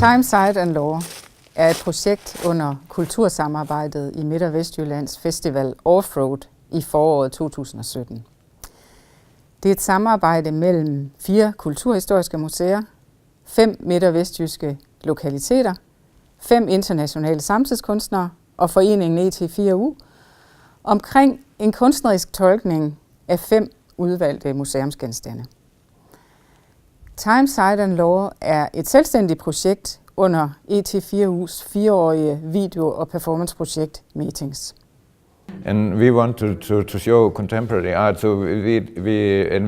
Time, Site and Law er et projekt under kultursamarbejdet i Midt- og Vestjyllands Festival Offroad i foråret 2017. Det er et samarbejde mellem 4 kulturhistoriske museer, 5 midt- og vestjyske lokaliteter, 5 internationale samtidskunstnere og foreningen ET4U omkring en kunstnerisk tolkning af 5 udvalgte museumsgenstande. Time, Site and Law er et selvstændigt projekt under ET4U's 4-årige video- og performanceprojekt Meetings. And we want to show contemporary art, so we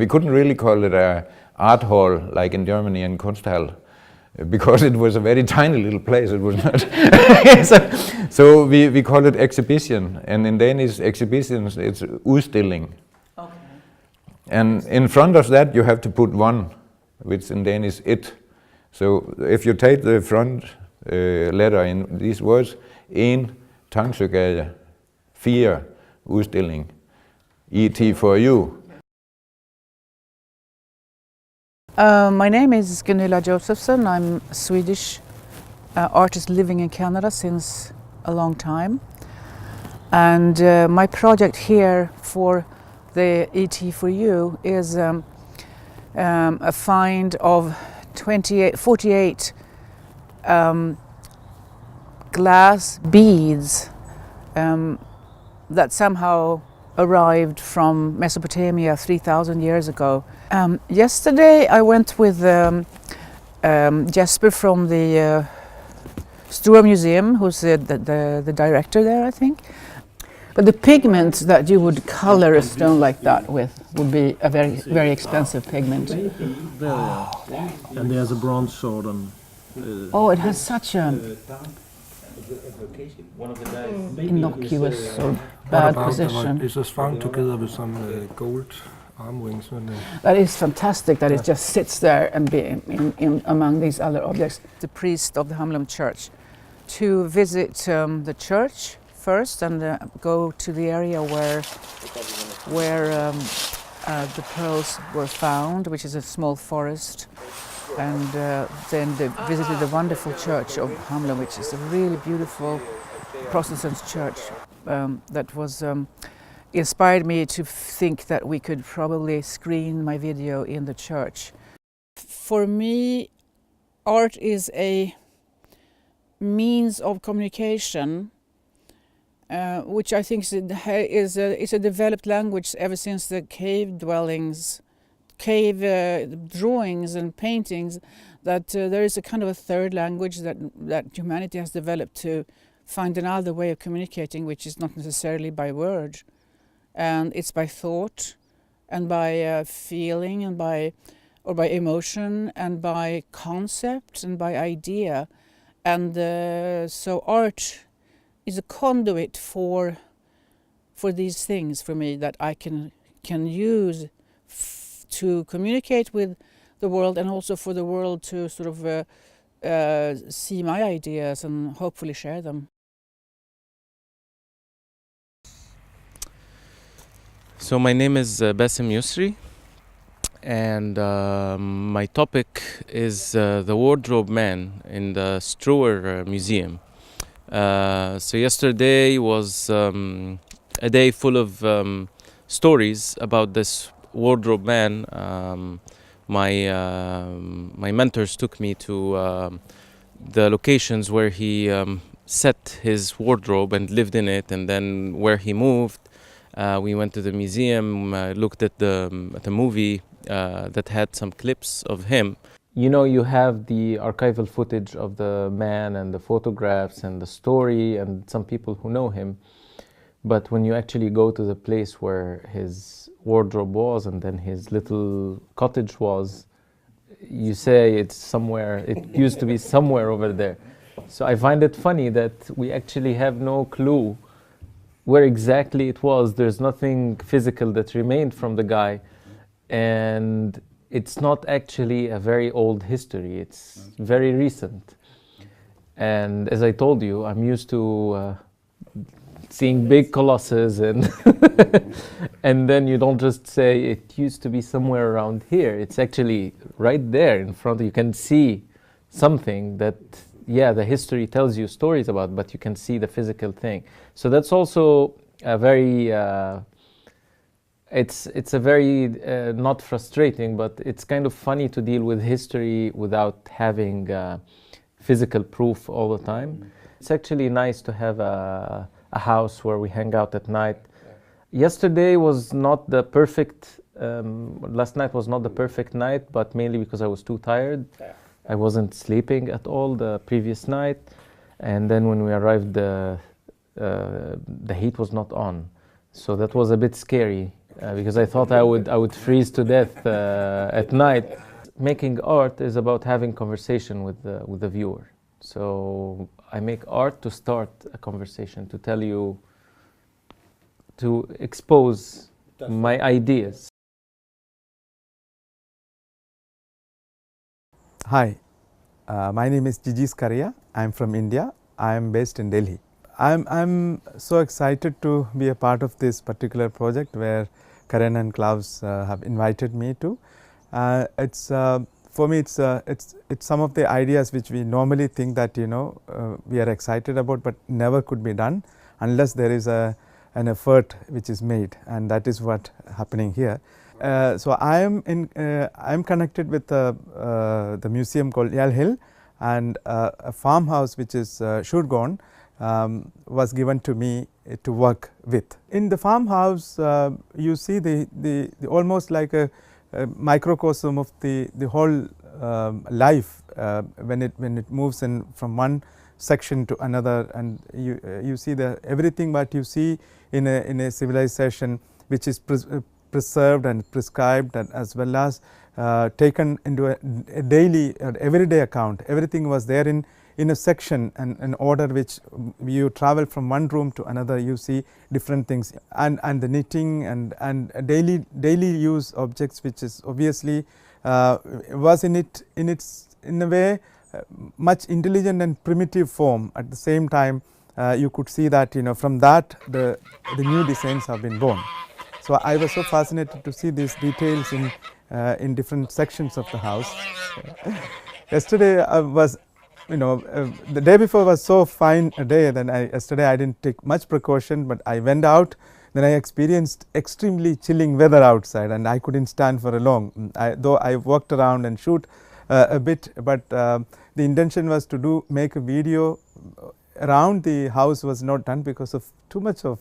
couldn't really call it a art hall like in Germany and Kunsthal, because it was a very tiny little place. It was not. so we call it exhibition, and in Danish exhibitions it's udstilling. Okay. And in front of that you have to put one, which in Danish it. So if you take the front letter in these words, en Tangsøgade, 4 udstilling, ET4U. My name is Gunilla Josephson. I'm a Swedish artist living in Canada since a long time. And my project here for the ET4U is a find of 48 glass beads that somehow arrived from Mesopotamia 3,000 years ago. Yesterday I went with Jesper from the Stora Museum, who's the director there, I think. But the pigment that you would color a stone like that with would be a very, very expensive pigment. And there's a bronze sword on. Oh, it has such a innocuous or bad position. It's just found together with some gold arm wings. That is fantastic that it just sits there and be in among these other objects. The priest of the Hamlum Church to visit the church first and go to the area where the pearls were found, which is a small forest, and then they visited the wonderful church of Hamlum, which is a really beautiful Protestant church that was inspired me to think that we could probably screen my video in the church. For me, art is a means of communication, which I think is a developed language ever since the cave dwellings, cave drawings and paintings, that there is a kind of a third language that humanity has developed to find another way of communicating, which is not necessarily by word, and it's by thought and by feeling and by emotion and by concept and by idea, and so art is a conduit for these things for me that I can use to communicate with the world, and also for the world to sort of see my ideas and hopefully share them. So my name is Bassem Yusri, and my topic is the Wardrobe Man in the Struer Museum. So yesterday was a day full of stories about this wardrobe man. My mentors took me to the locations where he set his wardrobe and lived in it, and then where he moved. We went to the museum, looked at the movie that had some clips of him. You know, you have the archival footage of the man and the photographs and the story and some people who know him. But when you actually go to the place where his wardrobe was and then his little cottage was, you say it's somewhere, it used to be somewhere over there. So I find it funny that we actually have no clue where exactly it was. There's nothing physical that remained from the guy. And it's not actually a very old history, it's very recent. And as I told you, I'm used to seeing big colossus and and then you don't just say it used to be somewhere around here. It's actually right there in front. You can see something that, yeah, the history tells you stories about, but you can see the physical thing. So that's also a very, it's a very, not frustrating, but it's kind of funny to deal with history without having physical proof all the time. It's actually nice to have a house where we hang out at night. Yesterday was not the perfect, last night was not the perfect night, but mainly because I was too tired. I wasn't sleeping at all the previous night. And then when we arrived, the heat was not on. So that was a bit scary because I thought I would freeze to death at night. Making art is about having conversation with the viewer. So I make art to start a conversation, to tell you, to expose my ideas. Hi, my name is Jiji Skaria. I'm from India. I am based in Delhi. I'm so excited to be a part of this particular project where Karen and Klaus have invited me to. It's for me, it's some of the ideas which we normally think that we are excited about, but never could be done unless there is an effort which is made, and that is what happening here. So I am connected with the museum called Yale Hill, and a farmhouse which is Shurgon was given to me to work with. In the farmhouse, you see the almost like a microcosm of the whole life when it moves in from one section to another, and you see everything what you see in a civilization which is preserved and prescribed, and as well as taken into a daily or everyday account. Everything was there in a section and an order which you travel from one room to another, you see different things, and the knitting and daily use objects, which is obviously was in a way much intelligent and primitive form. At the same time, you could see that from that the new designs have been born. So I was so fascinated to see these details in different sections of the house. Yesterday was, the day before was so fine a day. Then yesterday I didn't take much precaution, but I went out. Then I experienced extremely chilling weather outside, and I couldn't stand for a long. Though I walked around and shoot a bit, but the intention was to make a video around the house was not done because of too much of.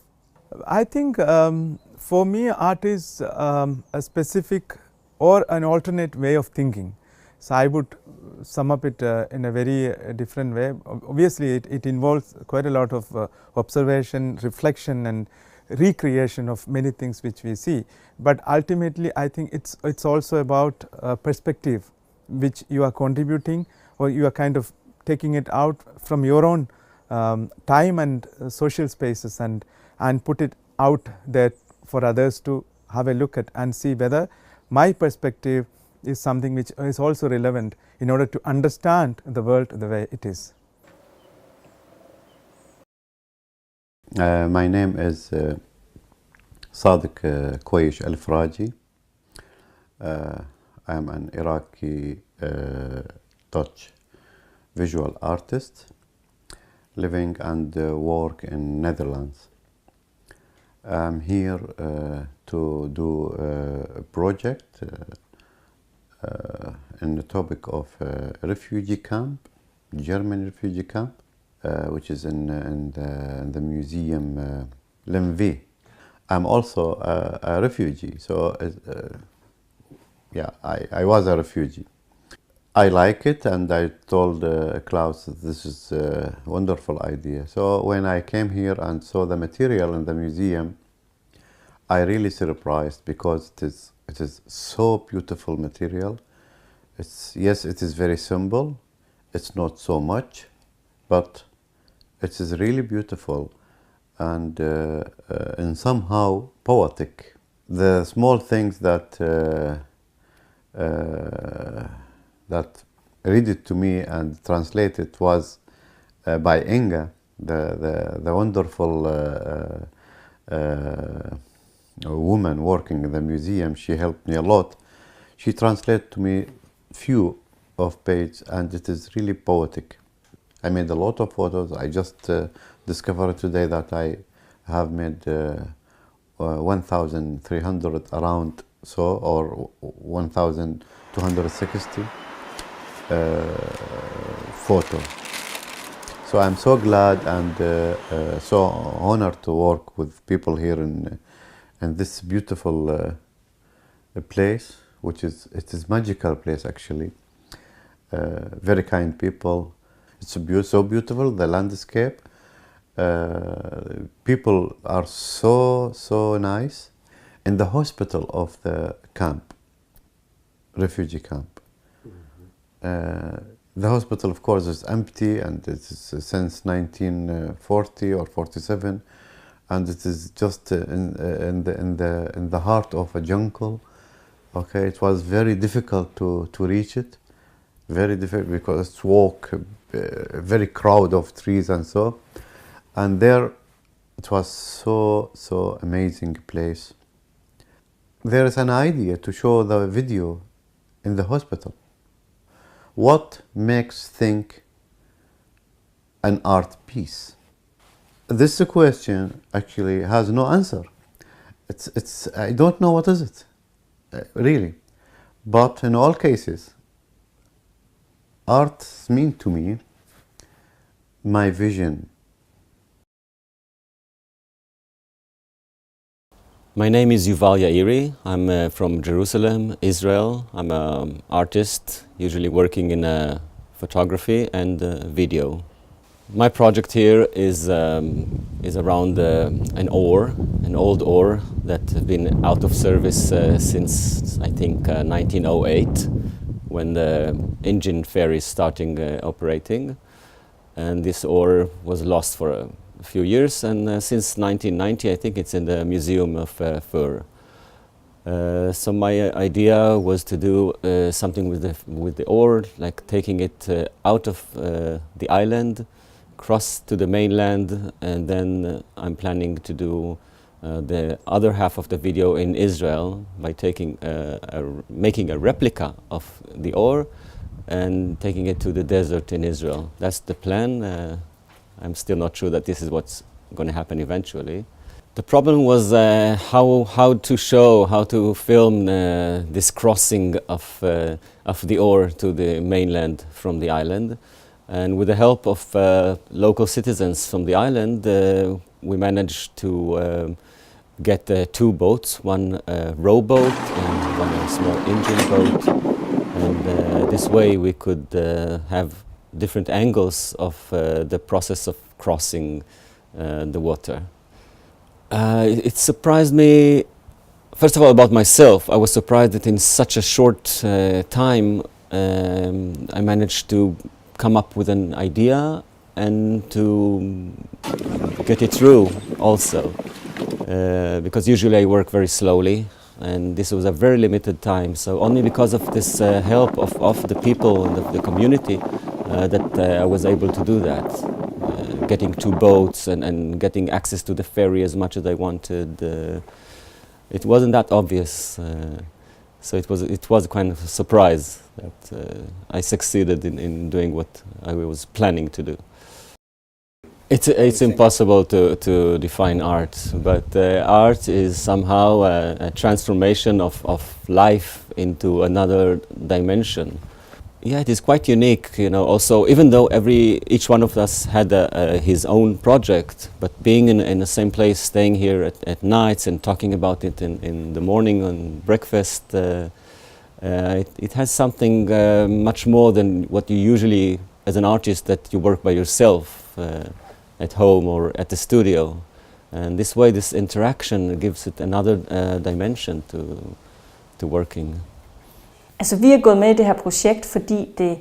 I think for me art is a specific or an alternate way of thinking. So I would sum up it in a very different way. Obviously it involves quite a lot of observation, reflection and recreation of many things which we see, but ultimately I think it's also about perspective which you are contributing, or you are kind of taking it out from your own time and social spaces and put it out there for others to have a look at and see whether my perspective is something which is also relevant in order to understand the world the way it is. My name is Sadiq Quaish Al-Faraji. I am an Iraqi Dutch visual artist living and work in Netherlands. I'm here to do a project in the topic of refugee camp, German refugee camp, which is in the museum Lemvi. I'm also a refugee, so yeah, I was a refugee. I like it, and I told Klaus this is a wonderful idea. So when I came here and saw the material in the museum, I really surprised because it is so beautiful material. Yes, it is very simple. It's not so much, but it is really beautiful and somehow poetic. The small things that read it to me and translated was by Inga, the wonderful woman working in the museum. She helped me a lot. She translated to me few of page, and it is really poetic. I made a lot of photos. I just discovered today that I have made 1,300 around so, or 1,260 photos. So I'm so glad and so honored to work with people here in this beautiful place, which is magical place actually. Very kind people. It's so beautiful, the landscape. People are so nice. In the hospital of the camp, refugee camp, the hospital, of course, is empty, and it's since 1940 or 47, and it is just in the heart of a jungle. Okay, it was very difficult to reach it, very difficult because it's walk, very crowd of trees and so, and there it was so amazing place. There is an idea to show the video in the hospital. What makes think an art piece? This question actually has no answer. It's I don't know what is it, really. But in all cases, art means to me my vision. My name is Yuval Yairi. I'm from Jerusalem, Israel. I'm an artist, usually working in photography and video. My project here is around an old ore that has been out of service since I think 1908, when the engine ferry starting operating, and this ore was lost for a few years, and since 1990 I think it's in the Museum of Fur. So my idea was to do something with the ore, like taking it out of the island, cross to the mainland, and then I'm planning to do the other half of the video in Israel by taking making a replica of the ore and taking it to the desert in Israel. That's the plan. I'm still not sure that this is what's going to happen eventually. The problem was how to show, how to film this crossing of the ore to the mainland from the island. And with the help of local citizens from the island, we managed to get two boats, one rowboat and one small engine boat. And this way we could have different angles of the process of crossing the water. It surprised me, first of all, about myself. I was surprised that in such a short time I managed to come up with an idea and to get it through also. Because usually I work very slowly, and this was a very limited time. So only because of this help of the people and of the community that I was able to do that. Getting two boats and getting access to the ferry as much as I wanted. It wasn't that obvious. So it was kind of a surprise that I succeeded in doing what I was planning to do. It's impossible to define art, but art is somehow a transformation of life into another dimension. Yeah, it is quite unique, you know. Also, even though each one of us had his own project, but being in the same place, staying here at nights and talking about it in the morning on breakfast, it has something much more than what you usually, as an artist, that you work by yourself at home or at the studio. And this way, this interaction gives it another dimension to working. Altså, vi er gået med i det her projekt, fordi det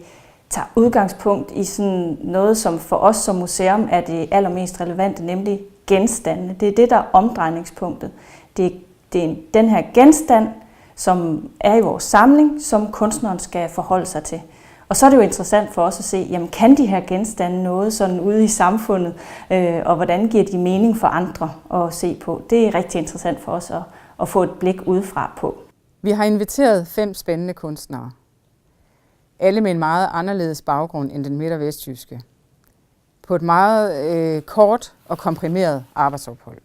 tager udgangspunkt i sådan noget, som for os som museum er det allermest relevante, nemlig genstandene. Det er det, der er omdrejningspunktet. Det er den her genstand, som er i vores samling, som kunstneren skal forholde sig til. Og så er det jo interessant for os at se, jamen, kan de her genstande noget sådan ude i samfundet, og hvordan giver de mening for andre at se på. Det er rigtig interessant for os at få et blik udefra på. Vi har inviteret 5 spændende kunstnere. Alle med en meget anderledes baggrund end den midt- og vestjyske. På et meget kort og komprimeret arbejdsophold.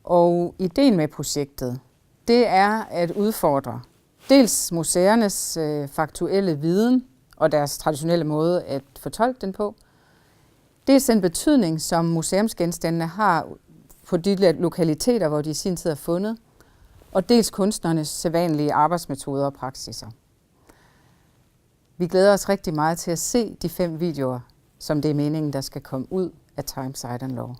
Og ideen med projektet, det er at udfordre dels museernes faktuelle viden og deres traditionelle måde at fortolke den på. Dels den betydning, som museumsgenstandene har på de lokaliteter, hvor de i sin tid er fundet. Og dels kunstnernes sædvanlige arbejdsmetoder og praksiser. Vi glæder os rigtig meget til at se de 5 videoer, som det er meningen, der skal komme ud af Time, Site and Law.